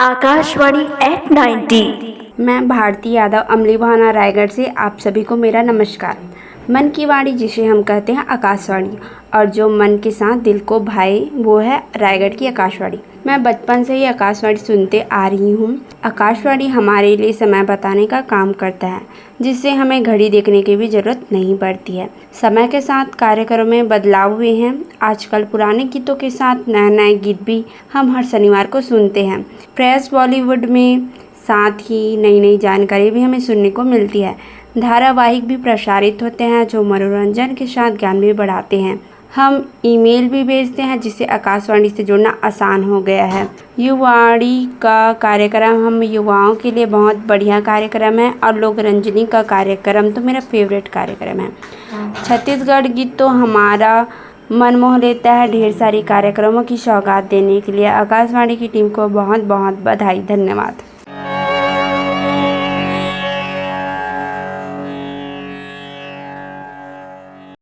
Akashvani eight 90। मैं भारती यादव अमली बहाना रायगढ़ से आप सभी को मेरा नमस्कार। मन की वाणी जिसे हम कहते हैं आकाशवाणी, और जो मन के साथ दिल को भाए वो है रायगढ़ की आकाशवाणी। मैं बचपन से ही आकाशवाणी सुनते आ रही हूँ। आकाशवाणी हमारे लिए समय बताने का काम करता है, जिससे हमें घड़ी देखने की भी ज़रूरत नहीं पड़ती है। समय के साथ कार्यक्रमों में बदलाव हुए हैं। आजकल पुराने गीतों के साथ नए नए गीत भी हम हर शनिवार को सुनते हैं। फ्रेश बॉलीवुड में साथ ही नई नई जानकारी भी हमें सुनने को मिलती है। धारावाहिक भी प्रसारित होते हैं जो मनोरंजन के साथ ज्ञान भी बढ़ाते हैं। हम ईमेल भी भेजते हैं, जिससे आकाशवाणी से जुड़ना आसान हो गया है। युवाणी का कार्यक्रम हम युवाओं के लिए बहुत बढ़िया कार्यक्रम है, और लोक रंजनी का कार्यक्रम तो मेरा फेवरेट कार्यक्रम है। छत्तीसगढ़ गीत तो हमारा मन मोह लेता है। ढेर सारी कार्यक्रमों की सौगात देने के लिए आकाशवाणी की टीम को बहुत बहुत बधाई। धन्यवाद।